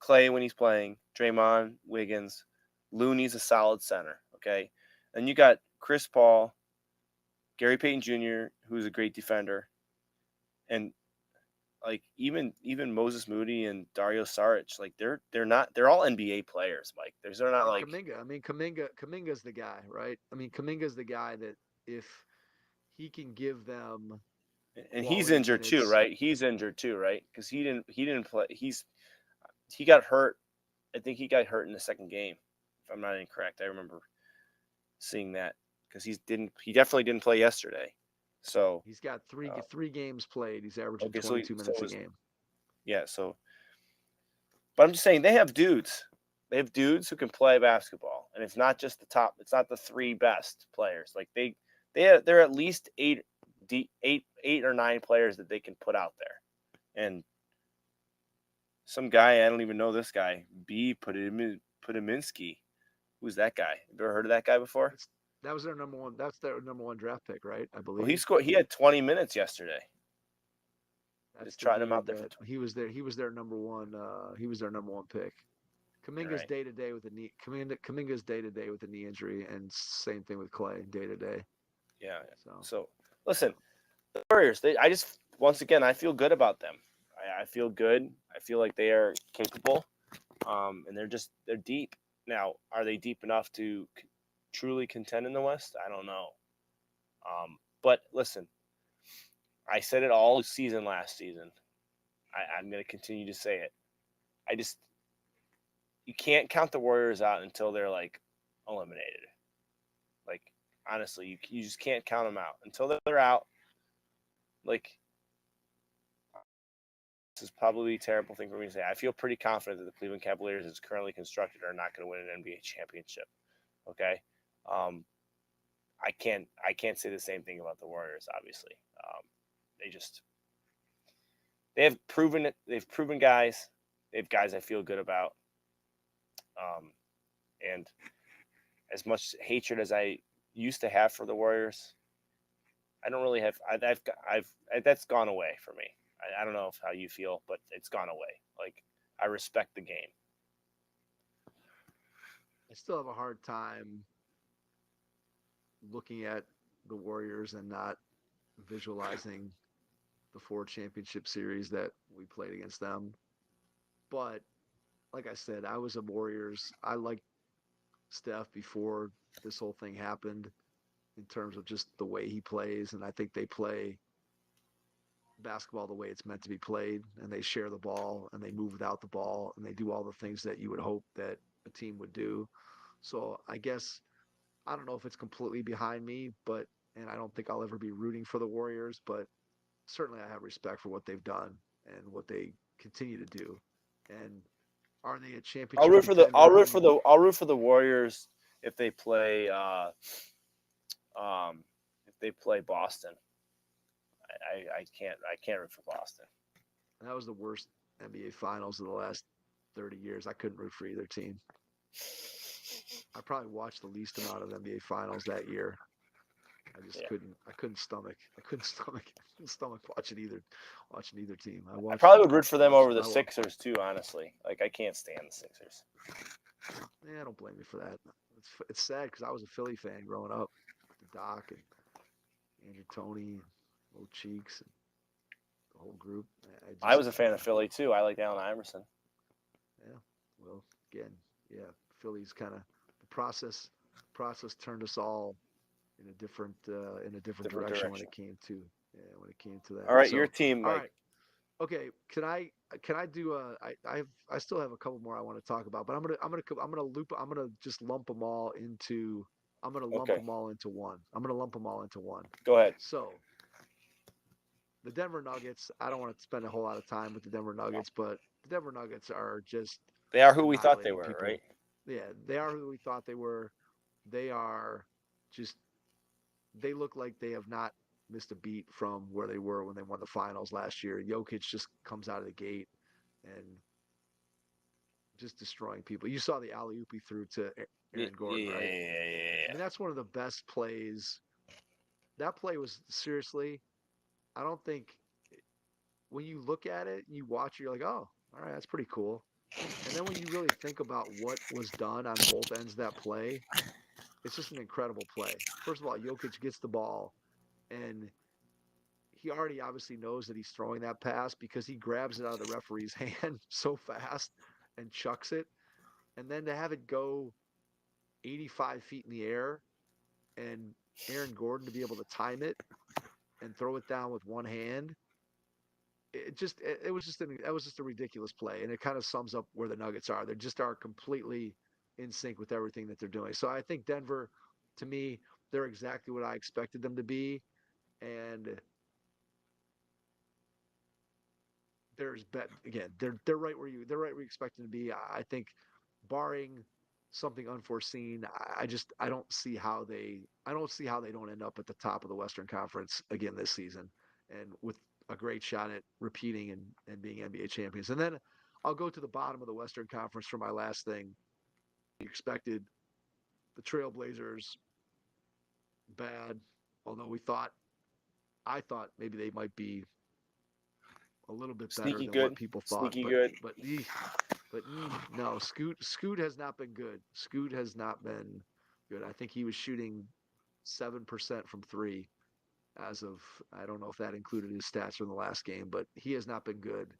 Clay when he's playing, Draymond, Wiggins, Looney's a solid center. Okay, and you got Chris Paul, Gary Payton Jr., who's a great defender, and like even Moses Moody and Dario Saric, like they're all NBA players, Mike. They're not like Kuminga. I mean, Kuminga's the guy, right? I mean, Kuminga's the guy that if he can give them, and he's injured too, right? He's injured too, right? Because he didn't play. He got hurt. I think he got hurt in the second game, if I'm not incorrect. I remember seeing that. because he definitely didn't play yesterday. So He's got Uh, three games played. He's averaging okay, 22 minutes a it's- game. yeah, so but I'm just saying they have dudes. They have dudes who can play basketball, and it's not just the top. It's not the three best players. Like they're at least eight or nine players that they can put out there. And some guy I don't even know this guy Pudiminski. Who's that guy? Have you ever heard of that guy before? That was their number one. That's their number one draft pick, right? I believe. Well, he scored. He had 20 minutes yesterday. That's Just the trotting him dude out there for that he was there. He was their number one. He was their number one pick. Kaminga's Right. day to day with the knee. Kaminga's day to day with the knee injury, and same thing with Clay, day to day. Yeah. So So listen, the Warriors. I just once again I feel good about them. I feel good. I feel like they are capable, and they're deep. Now, are they deep enough to truly contend in the West? I don't know. But listen, I said it all season last season. I'm going to continue to say it. You can't count the Warriors out until they're like eliminated. Like honestly, you just can't count them out until they're out. Like this is probably a terrible thing for me to say. I feel pretty confident that the Cleveland Cavaliers, as currently constructed, are not going to win an NBA championship. Okay, I can't say the same thing about the Warriors. Obviously, they have proven it. They've proven guys. They have guys I feel good about. And as much hatred as I used to have for the Warriors, I don't really have. That's gone away for me. I don't know how you feel, but it's gone away. Like I respect the game. I still have a hard time looking at the Warriors and not visualizing the 4 championship series that we played against them. But like I said, I was a Warriors. I liked Steph before this whole thing happened in terms of just the way he plays. And I think they play basketball the way it's meant to be played, and they share the ball and they move without the ball and they do all the things that you would hope that a team would do. So I guess I don't know if it's completely behind me, but and I don't think I'll ever be rooting for the Warriors, but certainly I have respect for what they've done and what they continue to do. And are they a championship contender? I'll root for the Warriors if they play Boston. I can't root for Boston. That was the worst NBA Finals of the last 30 years. I couldn't root for either team. I probably watched the least amount of NBA Finals that year. I just couldn't. I couldn't stomach watching either team. I probably would root for them over the Sixers too. Honestly, like I can't stand the Sixers. Yeah, I don't blame you for that. It's sad because I was a Philly fan growing up. The Doc and Andrew Toney, and Mo Cheeks, and the whole group. I was a fan of Philly too. I liked Allen Iverson. Yeah. Well, again, yeah, Philly's kind of the process turned us all in a different direction when it came to that. All right, So, your team, Mike. all right. Okay, can I do I still have a couple more I want to talk about, but I'm gonna just lump them all into one. I'm gonna lump them all into one. Go ahead. So the Denver Nuggets, I don't want to spend a whole lot of time with the Denver Nuggets, but the Denver Nuggets are just they are who we thought they were, people. right? Yeah, they are who we thought they were. They are just they look like they have not missed a beat from where they were when they won the finals last year. Jokic just comes out of the gate and just destroying people. You saw the alley-oop he threw to Aaron Gordon, right? Yeah. I mean, that's one of the best plays. That play was seriously, I don't think when you look at it, you watch it, you're like, oh, all right, that's pretty cool. And then when you really think about what was done on both ends of that play, it's just an incredible play. First of all, Jokic gets the ball, and he already obviously knows that he's throwing that pass because he grabs it out of the referee's hand so fast and chucks it. And then to have it go 85 feet in the air and Aaron Gordon to be able to time it and throw it down with one hand, that was just a ridiculous play, and it kind of sums up where the Nuggets are. They just are completely in sync with everything that they're doing. So I think Denver, to me, they're exactly what I expected them to be, and again, they're right where you expect them to be. I think, barring something unforeseen, I don't see how they don't end up at the top of the Western Conference again this season, and with a great shot at repeating and being NBA champions. And then I'll go to the bottom of the Western Conference for my last thing. You expected the Trailblazers bad, although I thought maybe they might be a little bit better Sneaky than good. what people thought. Sneaky good. No, Scoot has not been good. Scoot has not been good. I think he was shooting 7% from three as of, I don't know if that included his stats from the last game, but he has not been good.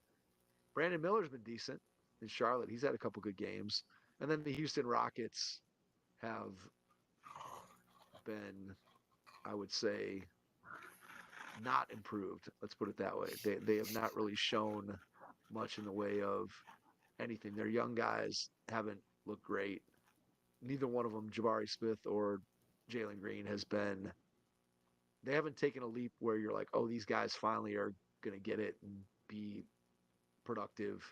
Brandon Miller's been decent in Charlotte. He's had a couple good games. And then the Houston Rockets have been, I would say, not improved. Let's put it that way. They have not really shown much in the way of anything. Their young guys haven't looked great. Neither one of them, Jabari Smith or Jalen Green, they haven't taken a leap where you're like, oh, these guys finally are going to get it and be productive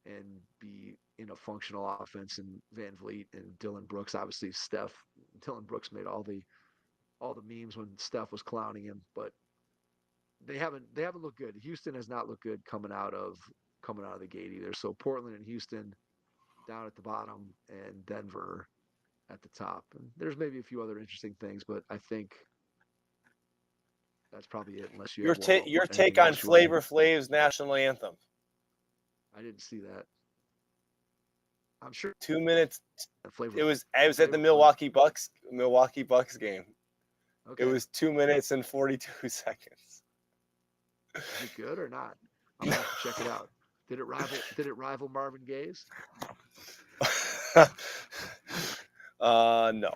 and be in a functional offense. And Van Vliet and Dylan Brooks, obviously Dylan Brooks made all the memes when Steph was clowning him, but they haven't looked good. Houston has not looked good coming out of the gate either. So Portland and Houston down at the bottom, and Denver at the top. And there's maybe a few other interesting things, but I think that's probably it. Unless you Your have your anything take on else you wanna- Flavor Flav's national anthem. I didn't see that. I'm sure 2 minutes. Flavor. I was at the Flavor Milwaukee Bucks game. Okay. It was 2 minutes and 42 seconds. Is it good or not? I'm gonna have to check it out. Did it rival Marvin Gaye's? No.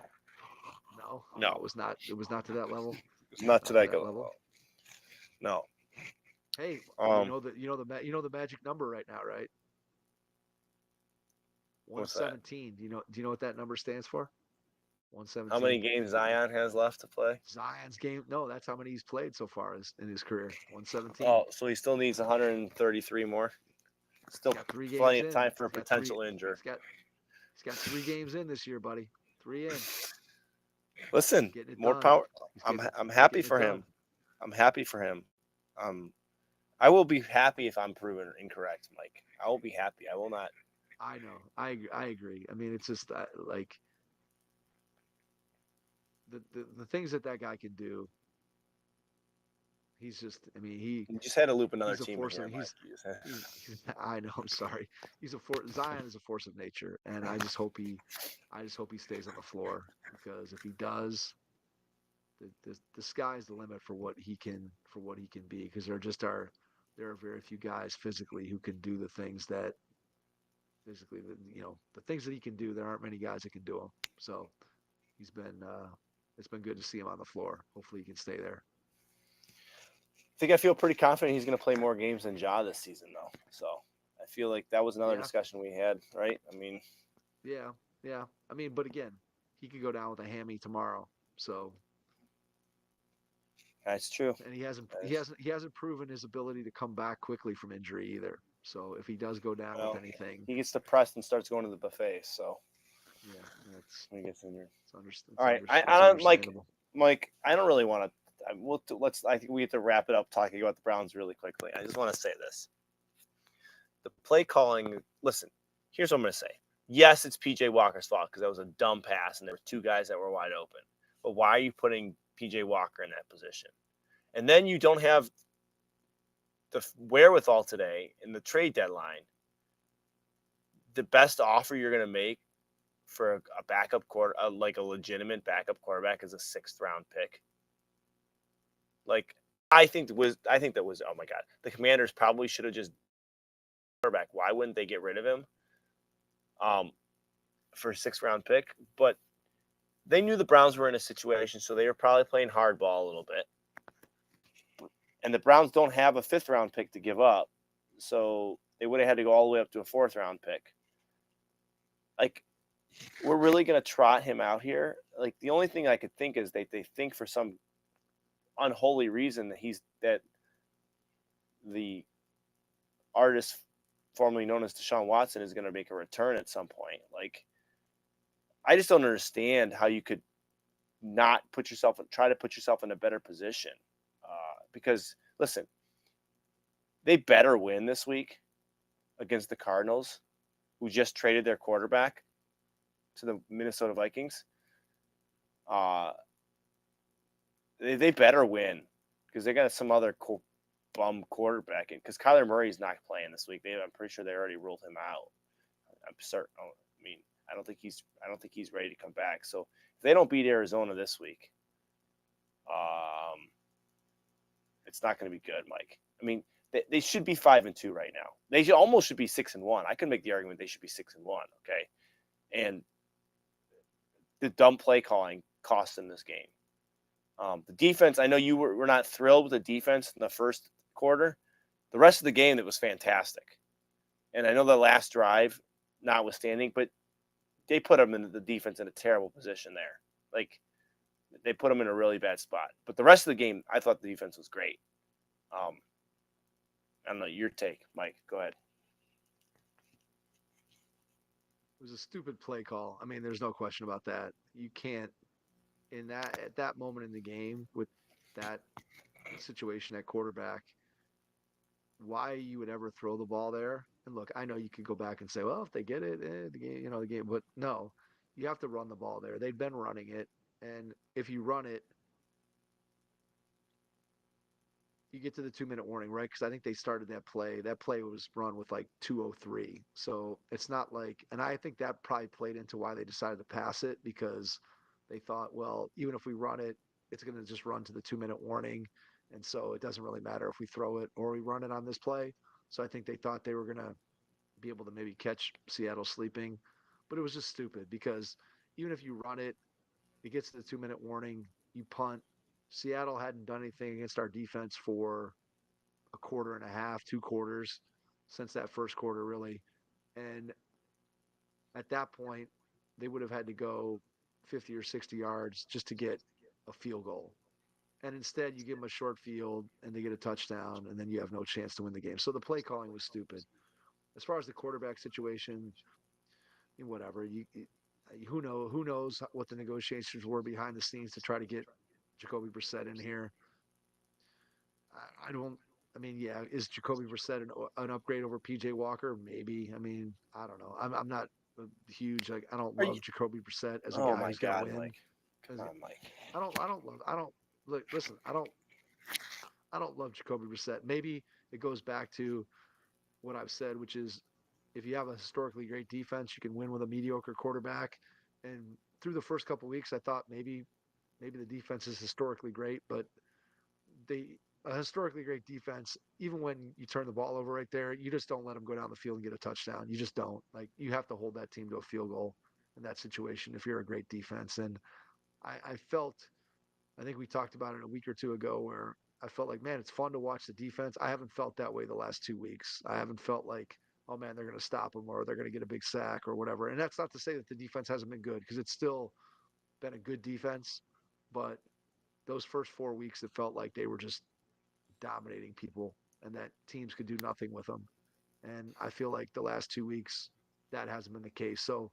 No. It was not to that level. It's not to that level. No. Hey, you know the magic number right now, right? What's that? 117. Do you know what that number stands for? 117. How many games Zion has left to play? Zion's game? No, that's how many he's played so far in his career. 117. Oh, so he still needs 133 more. Still He's got 3 games plenty in. of time for a He's got potential injury. He's got 3 games in this year, buddy. 3 in. Listen, Getting it more done. power. He's I'm getting happy it for done. him. I'm happy for him. I will be happy if I'm proven incorrect, Mike. I will be happy. I will not. I know. I agree. I mean, it's just like the things that guy can do. He's just. I mean, You just had to loop another he's a team in force here, of- Mike. I know. I'm sorry. Zion is a force of nature, and I just hope he stays on the floor, because if he does, the sky's the limit for what he can be. Because there are very few guys physically who can do the things that the things that he can do. There aren't many guys that can do them. So it's been good to see him on the floor. Hopefully he can stay there. I think I feel pretty confident he's going to play more games than Ja this season, though. So I feel like that was another Yeah. discussion we had, right? I mean, Yeah. I mean, but again, he could go down with a hammy tomorrow. So, that's true. and he hasn't proven his ability to come back quickly from injury either. So if he does go down Well, with anything, He gets depressed and starts going to the buffet. So yeah, that's when he gets injured. it's All right, it's I don't like understandable. Mike. I don't really want to. I think we have to wrap it up talking about the Browns really quickly. I just want to say this: the play calling. Listen, here's what I'm going to say. Yes, it's PJ Walker's fault because that was a dumb pass and there were 2 guys that were wide open. But why are you putting PJ Walker in that position? And then you don't have the wherewithal today in the trade deadline. The best offer you're going to make for a backup like a legitimate backup quarterback, is a 6th round pick. Like, I think that was, oh my God, the Commanders probably should have just quarterback. Why wouldn't they get rid of him? For a 6th round pick, but they knew the Browns were in a situation, so they were probably playing hardball a little bit. And the Browns don't have a 5th round pick to give up, so they would have had to go all the way up to a 4th round pick. Like, we're really going to trot him out here. Like the only thing I could think is they think for some unholy reason that the artist formerly known as Deshaun Watson is going to make a return at some point. Like, I just don't understand how you could not try to put yourself in a better position. Because listen, they better win this week against the Cardinals, who just traded their quarterback to the Minnesota Vikings. They better win because they got some other bum quarterback in. Because Kyler Murray's not playing this week. I'm pretty sure they already ruled him out. I'm certain. I mean, I don't think he's ready to come back. So if they don't beat Arizona this week, it's not going to be good, Mike. I mean, they should be 5-2 right now. They almost should be 6-1. I could make the argument they should be 6-1. Okay, and the dumb play calling cost them this game. The defense, I know you were not thrilled with the defense in the first quarter. The rest of the game, it was fantastic. And I know the last drive, notwithstanding, but they put them in the defense in a terrible position there. Like, they put them in a really bad spot. But the rest of the game, I thought the defense was great. I don't know, your take, Mike. Go ahead. It was a stupid play call. I mean, there's no question about that. You can't at that moment in the game with that situation at quarterback, why you would ever throw the ball there. And look, I know you could go back and say, well, if they get it, the game, but no, you have to run the ball there. They've been running it. And if you run it, you get to the 2-minute warning, right? Because I think they started that play. That play was run with like 2:03. So it's not like, and I think that probably played into why they decided to pass it because they thought, well, even if we run it, it's going to just run to the 2-minute warning. And so it doesn't really matter if we throw it or we run it on this play. So I think they thought they were going to be able to maybe catch Seattle sleeping. But it was just stupid because even if you run it, it gets to the 2-minute warning, you punt. Seattle hadn't done anything against our defense for a quarter and a half, 2 quarters since that first quarter, really. And at that point, they would have had to go 50 or 60 yards just to get a field goal. And instead, you give them a short field and they get a touchdown, and then you have no chance to win the game. So the play calling was stupid. As far as the quarterback situation, whatever. Who knows what the negotiations were behind the scenes to try to get Jacoby Brissett in here. I don't. I mean, yeah, is Jacoby Brissett an upgrade over PJ Walker? Maybe. I mean, I don't know. I'm not huge. Like, I don't love Jacoby Brissett as a guy who's going to win. Mike. Come on, Mike. I don't look. Listen, I don't love Jacoby Brissett. Maybe it goes back to what I've said, which is if you have a historically great defense, you can win with a mediocre quarterback. And through the first couple of weeks, I thought maybe the defense is historically great, but a historically great defense, even when you turn the ball over right there, you just don't let them go down the field and get a touchdown. You just don't. Like, you have to hold that team to a field goal in that situation if you're a great defense. And I think we talked about it a week or two ago where I felt like, man, it's fun to watch the defense. I haven't felt that way the last 2 weeks. I haven't felt like, oh man, they're going to stop them or they're going to get a big sack or whatever. And that's not to say that the defense hasn't been good because it's still been a good defense. But those first 4 weeks, it felt like they were just dominating people and that teams could do nothing with them. And I feel like the last 2 weeks, that hasn't been the case. So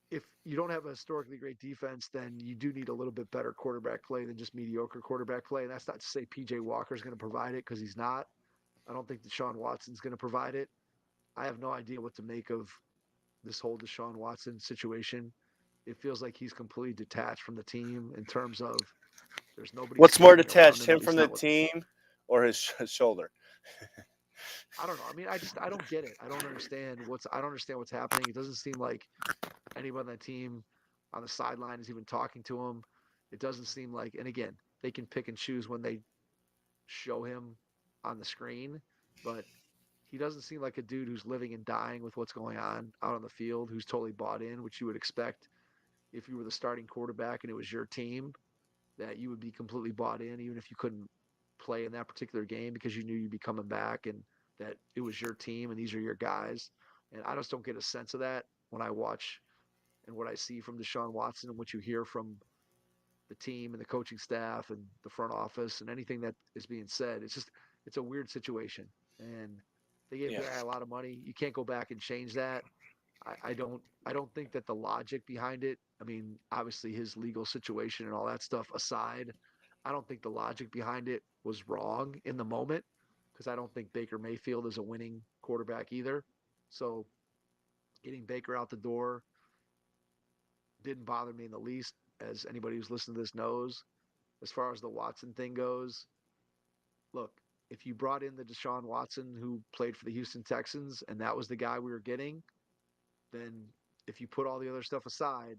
if you don't have a historically great defense, then you do need a little bit better quarterback play than just mediocre quarterback play. And that's not to say PJ Walker is going to provide it because he's not. I don't think Deshaun Watson's going to provide it. I have no idea what to make of this whole Deshaun Watson situation. It feels like he's completely detached from the team in terms of there's nobody. What's more scheming around detached, him He's from the not team or his shoulder? I don't know. I mean, I don't get it. I don't understand what's happening. It doesn't seem like anyone on the team on the sideline is even talking to him. It doesn't seem like, and again, they can pick and choose when they show him on the screen, but he doesn't seem like a dude who's living and dying with what's going on out on the field, who's totally bought in, which you would expect if you were the starting quarterback and it was your team, that you would be completely bought in, even if you couldn't play in that particular game because you knew you'd be coming back and that it was your team and these are your guys. And I just don't get a sense of that when I watch and what I see from Deshaun Watson and what you hear from the team and the coaching staff and the front office and anything that is being said, it's a weird situation. And they gave the Yeah. guy a lot of money. You can't go back and change that. I don't think that the logic behind it, I mean, obviously his legal situation and all that stuff aside, I don't think the logic behind it was wrong in the moment because I don't think Baker Mayfield is a winning quarterback either. So getting Baker out the door didn't bother me in the least, as anybody who's listened to this knows. As far as the Watson thing goes, look, if you brought in the Deshaun Watson who played for the Houston Texans and that was the guy we were getting, then if you put all the other stuff aside,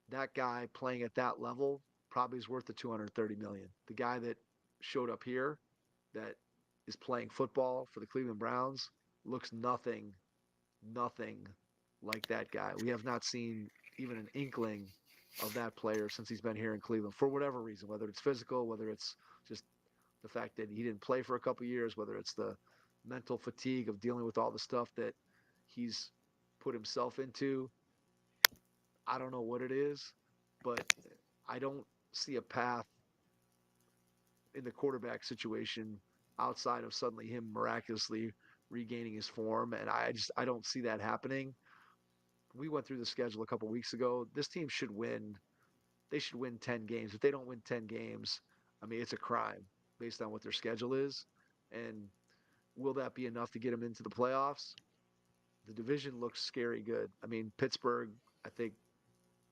that guy playing at that level probably is worth the 230 million. The guy that showed up here that is playing football for the Cleveland Browns looks nothing like that guy. We have not seen even an inkling of that player since he's been here in Cleveland for whatever reason, whether it's physical, whether it's just the fact that he didn't play for a couple of years, whether it's the mental fatigue of dealing with all the stuff that he's put himself into. I don't know what it is, but I don't see a path in the quarterback situation outside of suddenly him miraculously regaining his form, and I don't see that happening. We went through the schedule a couple weeks ago. This team should win. They should win 10 games. If they don't win 10 games, I mean, it's a crime based on what their schedule is. And will that be enough to get them into the playoffs? The division looks scary good. I mean, Pittsburgh, I think,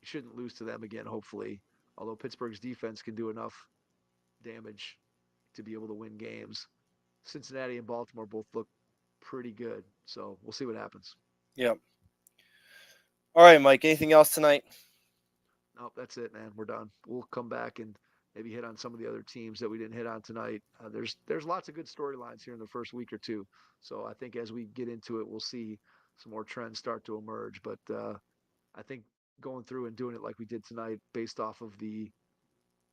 shouldn't lose to them again, hopefully. Although Pittsburgh's defense can do enough damage to be able to win games. Cincinnati and Baltimore both look pretty good. So we'll see what happens. Yep. All right, Mike. Anything else tonight? Nope, that's it, man. We're done. We'll come back and maybe hit on some of the other teams that we didn't hit on tonight. There's lots of good storylines here in the first week or two. So I think as we get into it, we'll see some more trends start to emerge. But I think going through and doing it like we did tonight, based off of the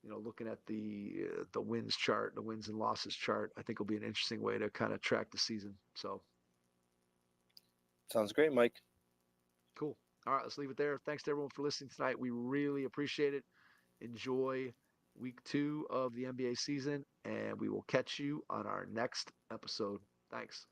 looking at the wins chart, the wins and losses chart, I think will be an interesting way to kind of track the season. So Sounds great, Mike. cool. All right, let's leave it there. Thanks to everyone for listening tonight. We really appreciate it. Enjoy week 2 of the NBA season, and we will catch you on our next episode. Thanks.